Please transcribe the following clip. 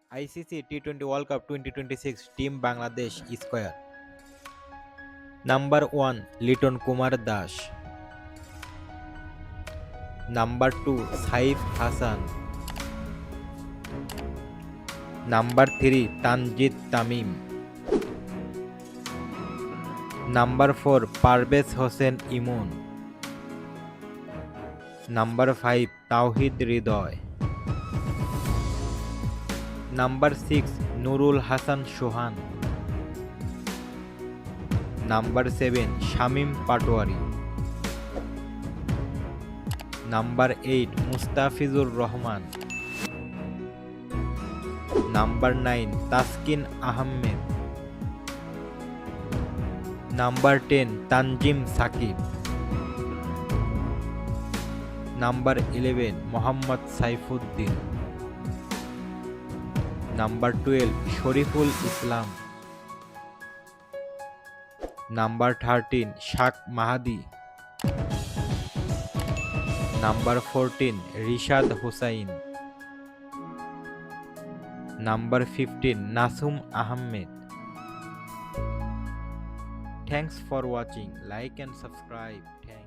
ICC T20 World Cup 2026 Team Bangladesh Square. Number 1 Liton Kumar Das. Number 2 Saif Hassan. Number 3 Tanjit Tamim. Number 4 Parvez Hossein Imun. Number 5 Tauhid Ridoy. Number 6 Nurul Hassan Shohan. Number 7 Shamim Patwari. Number 8 Mustafizur Rahman. Number 9 Taskin Ahmed. Number 10 Tanjim Sakib. Number 11 Mohammad Saifuddin. Number 12 Shariful Islam. Number 13 Shak Mahdi. Number 14 Rishad Hussain. Number 15 Nasum Ahmed. Thanks for watching. Like and subscribe. Thanks.